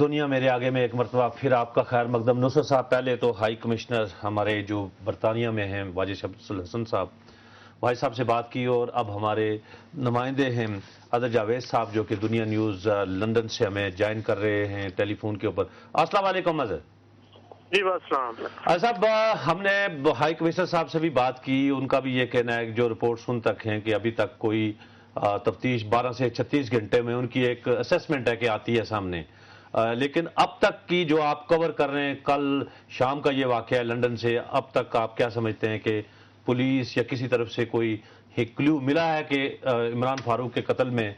دنیا میرے آگے میں ایک مرتبہ پھر آپ کا خیر مقدم۔ نصرت صاحب، پہلے تو ہائی کمشنر ہمارے جو برطانیہ میں ہیں واجد شمس الحسن صاحب، واجد صاحب سے بات کی، اور اب ہمارے نمائندے ہیں اظہر جاوید صاحب جو کہ دنیا نیوز لندن سے ہمیں جوائن کر رہے ہیں ٹیلی فون کے اوپر۔ السلام علیکم اظہر جی السلام۔ صاحب، ہم نے ہائی کمشنر صاحب سے بھی بات کی، ان کا بھی یہ کہنا ہے کہ جو رپورٹ سن تک ہیں کہ ابھی تک کوئی تفتیش 12 سے 36 گھنٹے میں ان کی ایک اسیسمنٹ ہے کہ آتی ہے سامنے، لیکن اب تک کی جو آپ کور کر رہے ہیں، کل شام کا یہ واقعہ ہے لندن سے، اب تک آپ کیا سمجھتے ہیں کہ پولیس یا کسی طرف سے کوئی ایک کلیو ملا ہے کہ عمران فاروق کے قتل میں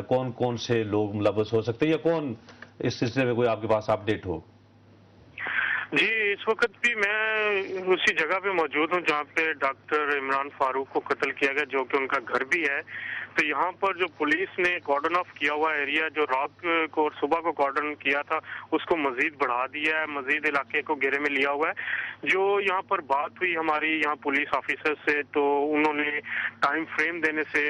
کون کون سے لوگ ملوث ہو سکتے ہیں، یا کون اس سلسلے میں کوئی آپ کے پاس اپڈیٹ ہو؟ جی، اس وقت بھی میں اسی جگہ پہ موجود ہوں جہاں پہ ڈاکٹر عمران فاروق کو قتل کیا گیا، جو کہ ان کا گھر بھی ہے۔ تو یہاں پر جو پولیس نے کارڈن آف کیا ہوا ایریا، جو رات کو اور صبح کو کارڈن کیا تھا، اس کو مزید بڑھا دیا ہے، مزید علاقے کو گھیرے میں لیا ہوا ہے۔ جو یہاں پر بات ہوئی ہماری یہاں پولیس آفیسر سے، تو انہوں نے ٹائم فریم دینے سے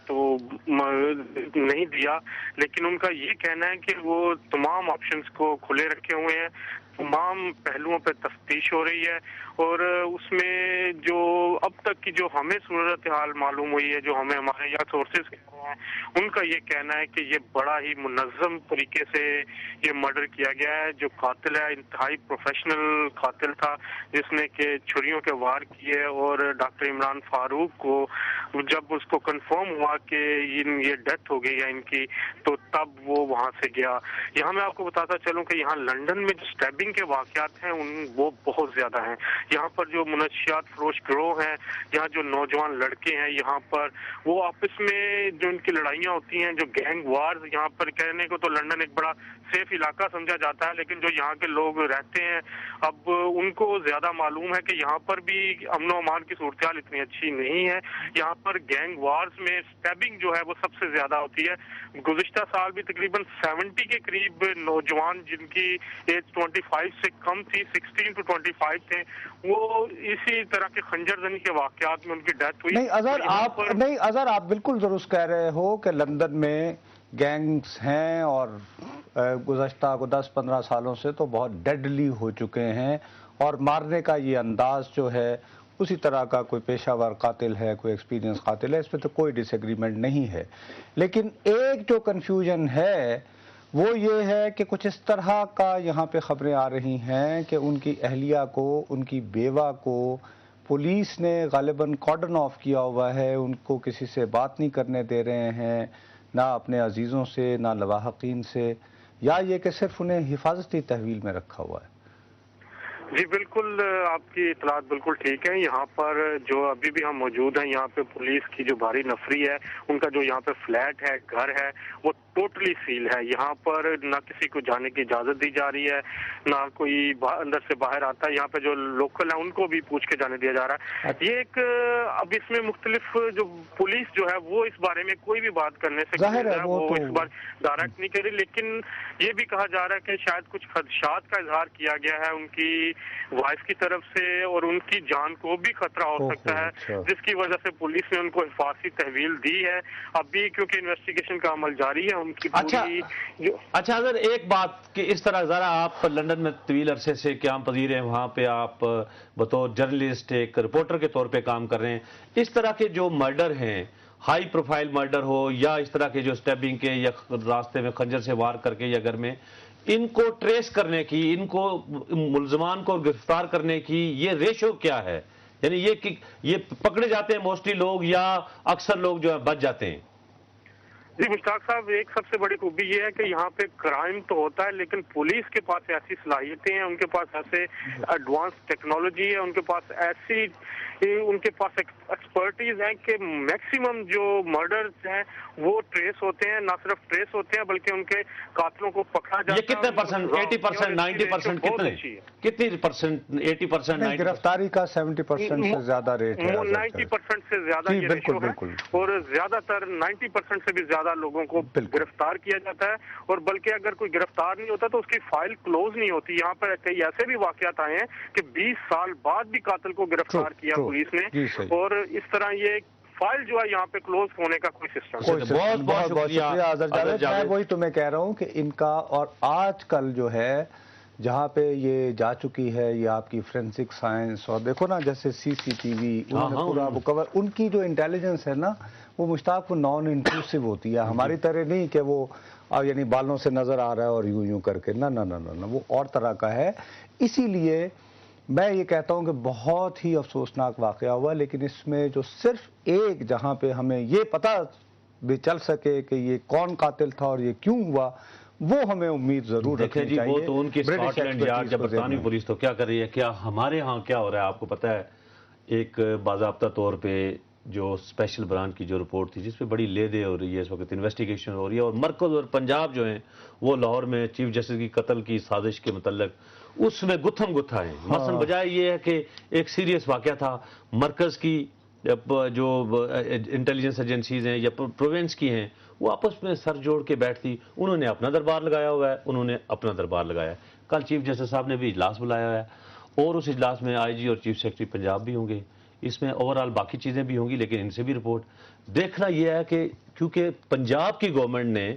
تو نہیں دیا، لیکن ان کا یہ کہنا ہے کہ وہ تمام آپشنز کو کھلے رکھے ہوئے ہیں، تمام پہلوؤں پہ تفتیش ہو رہی ہے، اور اس میں جو اب تک کی جو ہمیں صورتحال معلوم ہوئی ہے، جو ہمیں ہمارے یہاں سورسز کہہ رہے ہیں، ان کا یہ کہنا ہے کہ یہ بڑا ہی منظم طریقے سے یہ مرڈر کیا گیا ہے۔ جو قاتل ہے انتہائی پروفیشنل قاتل تھا، جس نے کہ چھریوں کے وار کیے، اور ڈاکٹر عمران فاروق کو جب اس کو کنفرم ہوا کہ یہ ڈیتھ ہو گئی ہے ان کی، تو تب وہ وہاں سے گیا۔ یہاں میں آپ کو بتاتا چلوں کہ یہاں لندن میں جو اسٹیبنگ کے واقعات ہیں وہ بہت زیادہ ہیں۔ یہاں پر جو منشیات فروش گروہ ہیں، یہاں جو نوجوان لڑکے ہیں، یہاں پر وہ آپس میں جو ان کی لڑائیاں ہوتی ہیں، جو گینگ وارز، یہاں پر کہنے کو تو لندن ایک بڑا سیف علاقہ سمجھا جاتا ہے، لیکن جو یہاں کے لوگ رہتے ہیں اب ان کو زیادہ معلوم ہے کہ یہاں پر بھی امن و امان کی صورتحال اتنی اچھی نہیں ہے۔ یہاں پر گینگ وارز میں اسٹیبنگ جو ہے وہ سب سے زیادہ ہوتی ہے۔ گزشتہ سال بھی تقریباً 70 کے قریب نوجوان جن کی ایج 25 سے کم تھی، 16 to 25 تھے، وہ اسی طرح کے خنجر زنی کے واقعات میں ان کی ڈیتھ ہوئی۔ نہیں اظہر، آپ بالکل درست کہہ رہے ہو کہ لندن میں گینگز ہیں، اور گزشتہ 10-15 سالوں سے تو بہت ڈیڈلی ہو چکے ہیں، اور مارنے کا یہ انداز جو ہے اسی طرح کا کوئی پیشہ ور قاتل ہے، کوئی ایکسپیرینس قاتل ہے، اس پہ تو کوئی ڈس ایگریمنٹ نہیں ہے۔ لیکن ایک جو کنفیوژن ہے وہ یہ ہے کہ کچھ اس طرح کا یہاں پہ خبریں آ رہی ہیں کہ ان کی اہلیہ کو، ان کی بیوہ کو پولیس نے غالباً کارڈن آف کیا ہوا ہے، ان کو کسی سے بات نہیں کرنے دے رہے ہیں، نہ اپنے عزیزوں سے، نہ لواحقین سے، یا یہ کہ صرف انہیں حفاظتی تحویل میں رکھا ہوا ہے۔ جی بالکل، آپ کی اطلاعات بالکل ٹھیک ہیں۔ یہاں پر جو ابھی بھی ہم موجود ہیں، یہاں پہ پولیس کی جو بھاری نفری ہے، ان کا جو یہاں پہ فلیٹ ہے، گھر ہے، وہ ٹوٹلی سیل ہے۔ یہاں پر نہ کسی کو جانے کی اجازت دی جا رہی ہے، نہ کوئی اندر سے باہر آتا ہے۔ یہاں پہ جو لوکل ہیں ان کو بھی پوچھ کے جانے دیا جا رہا ہے۔ یہ ایک اب اس میں مختلف جو پولیس جو ہے وہ اس بارے میں کوئی بھی بات کرنے سے وہ اس بار ڈائریکٹ نہیں کر رہی، لیکن یہ بھی کہا جا رہا ہے کہ شاید کچھ خدشات کا اظہار کیا گیا ہے ان کی وائف کی طرف سے، اور ان کی جان کو بھی خطرہ ہو سکتا ہے، جس کی وجہ سے پولیس نے ان کو حفاظتی تحویل دی ہے۔ ابھی کیونکہ انویسٹیگیشن کا عمل جاری ہے ان کی پوری اچھا اگر ایک بات کہ اس طرح ذرا آپ لندن میں طویل عرصے سے قیام پذیر ہیں، وہاں پہ آپ بطور جرنلسٹ ایک رپورٹر کے طور پہ کام کر رہے ہیں، اس طرح کے جو مرڈر ہیں، ہائی پروفائل مرڈر ہو یا اس طرح کے جو سٹیبنگ کے یا راستے میں خنجر سے وار کر کے یا گھر میں، ان کو ٹریس کرنے کی، ان کو ملزمان کو گرفتار کرنے کی یہ ریشو کیا ہے؟ یعنی یہ پکڑے جاتے ہیں موسٹلی لوگ، یا اکثر لوگ جو ہے بچ جاتے ہیں؟ جی مشتاق صاحب، ایک سب سے بڑی خوبی یہ ہے کہ یہاں پہ کرائم تو ہوتا ہے، لیکن پولیس کے پاس ایسی صلاحیتیں ہیں، ان کے پاس ایسے ایڈوانس ٹیکنالوجی ہے، ان کے پاس ایکسپرٹیز ہیں کہ میکسیمم جو مرڈرز ہیں وہ ٹریس ہوتے ہیں، نہ صرف ٹریس ہوتے ہیں بلکہ ان کے قاتلوں کو پکڑا جاتا ہے۔ یہ کتنے پرسنٹ؟ 80%، 90%؟ کتنی پرسنٹ؟ 80%؟ گرفتاری کا 70% سے زیادہ ریٹ ہے، 90% سے زیادہ یہ ریشو ہے، اور زیادہ تر 90% سے بھی زیادہ لوگوں کو گرفتار کیا جاتا ہے، اور بلکہ اگر کوئی گرفتار نہیں ہوتا تو اس کی فائل کلوز نہیں ہوتی۔ یہاں پر کئی ایسے بھی واقعات آئے ہیں کہ 20 سال بعد بھی قاتل کو گرفتار کیا پولیس نے، اور اس طرح یہ فائل جو ہے یہاں پہ کلوز ہونے کا کوئی سسٹم کوئی بہت بہت بہت شکریہ شکریہ اظہر جاوید. میں وہی تمہیں کہہ رہا ہوں کہ ان کا اور آج کل جو ہے جہاں پہ یہ جا چکی ہے یہ آپ کی فورینسک سائنس اور دیکھو نا جیسے سی سی ٹی وی انہوں نے پورا مکور ان کی جو انٹیلیجنس ہے نا وہ مشتاق وہ نان انٹروسو ہوتی ہے ہماری طرح نہیں کہ وہ یعنی بالوں سے نظر آ رہا ہے اور یوں یوں کر کے نہ وہ اور طرح کا ہے. اسی لیے میں یہ کہتا ہوں کہ بہت ہی افسوسناک واقعہ ہوا لیکن اس میں جو صرف ایک جہاں پہ ہمیں یہ پتہ بھی چل سکے کہ یہ کون قاتل تھا اور یہ کیوں ہوا وہ ہمیں امید ضرور دیکھیں رکھنی جی چاہیے. وہ تو ان کی اسکاٹ لینڈ یارڈ یا برطانوی پولیس تو کیا کر رہی ہے کیا ہمارے ہاں کیا ہو رہا ہے آپ کو پتہ ہے ایک باضابطہ طور پہ جو اسپیشل برانچ کی جو رپورٹ تھی جس پہ بڑی لے دے ہو رہی ہے اس وقت انویسٹیگیشن ہو رہی ہے اور مرکز اور پنجاب جو ہیں وہ لاہور میں چیف جسٹس کی قتل کی سازش کے متعلق اس میں گتھم گتھا ہیں. مثلا بجائے یہ ہے کہ ایک سیریس واقعہ تھا مرکز کی جو انٹیلیجنس ایجنسیز ہیں یا پروونس کی ہیں وہ آپس میں سر جوڑ کے بیٹھتی انہوں نے اپنا دربار لگایا ہوا ہے انہوں نے اپنا دربار لگایا ہے. کل چیف جسٹس صاحب نے بھی اجلاس بلایا ہے اور اس اجلاس میں آئی جی اور چیف سیکرٹری پنجاب بھی ہوں گے. اس میں اوورال باقی چیزیں بھی ہوں گی لیکن ان سے بھی رپورٹ دیکھنا یہ ہے کہ کیونکہ پنجاب کی گورنمنٹ نے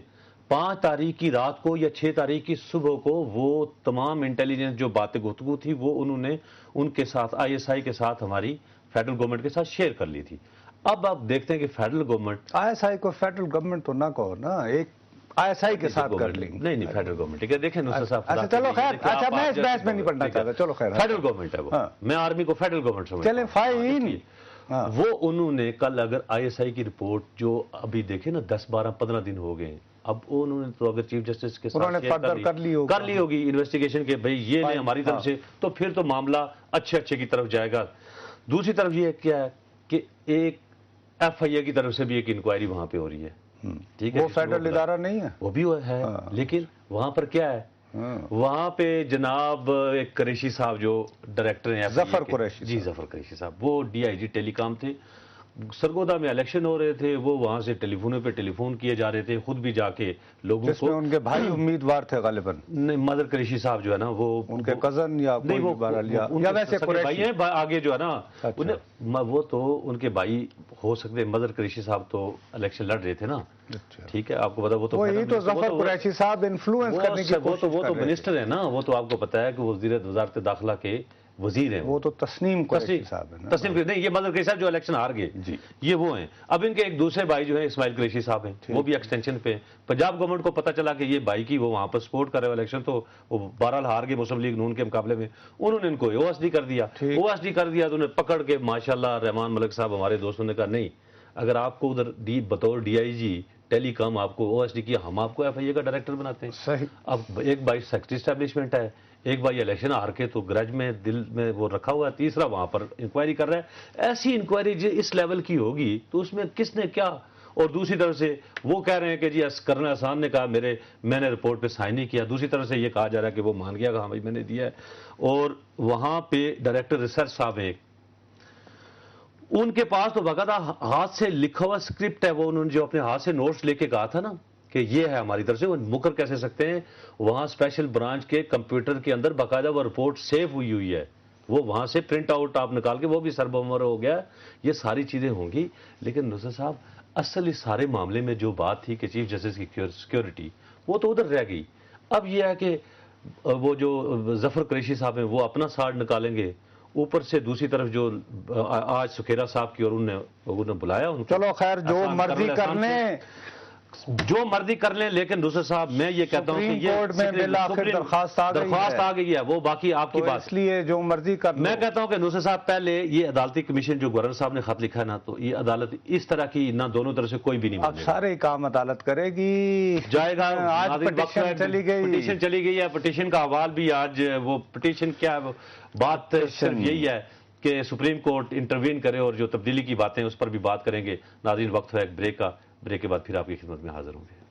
5 تاریخ کی رات کو یا 6 تاریخ کی صبح کو وہ تمام انٹیلیجنس جو باتیں گفتگو تھی وہ انہوں نے ان کے ساتھ آئی ایس آئی کے ساتھ ہماری فیڈرل گورنمنٹ کے ساتھ شیئر کر لی تھی. اب آپ دیکھتے ہیں کہ federal government I S I کو فیڈرل گورنمنٹ تو نہ کہو نا ایک آئی ایس آئی کے ساتھ کر لیں نہیں فیڈرل گورنمنٹ ٹھیک ہے دیکھیں نصرت صاحب اچھا چلو خیر اچھا میں اس بحث میں نہیں پڑھنا چاہتا چلو خیر فیڈرل گورنمنٹ ہے وہ میں آرمی کو فیڈرل گورنمنٹ سمجھتا ہوں چلیں فائن وہ انہوں نے کل اگر آئی ایس آئی کی رپورٹ جو ابھی دیکھیں نا 10 12 15 دن ہو گئے اب انہوں نے تو اگر چیف جسٹس کے ساتھ کر لی ہوگی انویسٹیگیشن کے بھئی یہ نہیں ہماری طرف سے تو پھر تو معاملہ اچھے کی طرف جائے گا. دوسری طرف یہ کیا ہے کہ ایک ایف آئی اے کی طرف سے بھی ایک انکوائری وہاں پہ ہو رہی ہے ٹھیک ہے وہ فیڈرل ادارہ نہیں ہے وہ بھی ہے لیکن وہاں پر کیا ہے وہاں پہ جناب ایک قریشی صاحب جو ڈائریکٹر ہیں ظفر قریشی جی ظفر قریشی صاحب وہ ڈی آئی جی ٹیلی کام تھے. سرگودا میں الیکشن ہو رہے تھے وہ وہاں سے ٹیلی فونوں پہ ٹیلی فون کیے جا رہے تھے خود بھی جا کے لوگوں جس میں ان کے بھائی امیدوار تھے غالباً نہیں مدر قریشی صاحب جو ہے نا وہ ان کے کزن یا ویسے بھائی ہیں آگے جو ہے نا وہ تو ان کے بھائی ہو سکتے مدر قریشی صاحب تو الیکشن لڑ رہے تھے نا ٹھیک ہے آپ کو پتا وہ تو ظفر قریشی صاحب انفلوئنس کرنے کی وہ تو منسٹر ہے نا وہ تو آپ کو پتا ہے کہ وہ وزارت داخلہ کے وزیر ہیں وہ تو تسنیم قریشی صاحب ہیں تسنیم نہیں یہ مدر قریشی صاحب جو الیکشن ہار گئے جی یہ وہ ہیں. اب ان کے ایک دوسرے بھائی جو ہیں اسماعیل قریشی صاحب ہیں وہ بھی ایکسٹینشن پہ پنجاب گورنمنٹ کو پتا چلا کہ یہ بھائی کی وہ وہاں پر سپورٹ کر رہے ہیں الیکشن تو وہ بہرحال ہار گئے مسلم لیگ نون کے مقابلے میں انہوں نے ان کو او ایس ڈی کر دیا تو انہیں پکڑ کے ماشاءاللہ رحمان ملک صاحب ہمارے دوستوں نے کہا نہیں اگر آپ کو ادھر بطور ڈی آئی جی ٹیلی کام آپ کو او ایس ڈی کیا ہم آپ کو ایف آئی اے کا ڈائریکٹر بناتے ہیں. صحیح. اب ایک بھائی سیکرٹری اسٹیبلشمنٹ ہے ایک بھائی الیکشن ہار کے تو گرج میں دل میں وہ رکھا ہوا ہے تیسرا وہاں پر انکوائری کر رہا ہے. ایسی انکوائری اس لیول کی ہوگی تو اس میں کس نے کیا اور دوسری طرف سے وہ کہہ رہے ہیں کہ جی کرنل احسان نے کہا میں نے رپورٹ پہ سائن نہیں کیا دوسری طرف سے یہ کہا جا رہا ہے کہ وہ مان گیا کہ ہاں بھائی میں نے دیا ہے. اور وہاں پہ ڈائریکٹر ریسرچ صاحب ہیں ان کے پاس تو باقاعدہ ہاتھ سے لکھا ہوا اسکرپٹ ہے وہ انہوں نے جو اپنے ہاتھ سے نوٹس لے کے کہا تھا نا کہ یہ ہے ہماری طرف سے وہ مکر کیسے سکتے ہیں وہاں اسپیشل برانچ کے کمپیوٹر کے اندر باقاعدہ وہ رپورٹ سیو ہوئی ہے وہ وہاں سے پرنٹ آؤٹ آپ نکال کے وہ بھی سربمر ہو گیا. یہ ساری چیزیں ہوں گی لیکن نصرت صاحب اصل اس سارے معاملے میں جو بات تھی کہ چیف جسٹس کی سیکیورٹی وہ تو ادھر رہ گئی. اب یہ ہے کہ وہ جو ظفر قریشی صاحب ہیں وہ اپنا ساڑھ نکالیں گے اوپر سے دوسری طرف جو آج سکھیرا صاحب کی اور انہوں نے بلایا ان کو چلو خیر جو مرضی کر لیں لیکن نصرت صاحب میں یہ کہتا ہوں کہ یہ درخواست آ گئی ہے وہ باقی آپ کی بات اس لیے جو مرضی کر میں کہتا ہوں کہ نصرت صاحب پہلے یہ عدالتی کمیشن جو گورنر صاحب نے خط لکھا ہے نا تو یہ عدالت اس طرح کی نہ دونوں طرف سے کوئی بھی نہیں اب سارے کام عدالت کرے گی جائے گا. آج پٹیشن چلی گئی ہے پٹیشن کا حوال بھی آج وہ پٹیشن کیا بات صرف یہی ہے کہ سپریم کورٹ انٹروین کرے اور جو تبدیلی کی باتیں اس پر بھی بات کریں گے. ناظرین وقت ہے ایک بریک کا بریک کے بعد پھر آپ کی خدمت میں حاضر ہوں گے.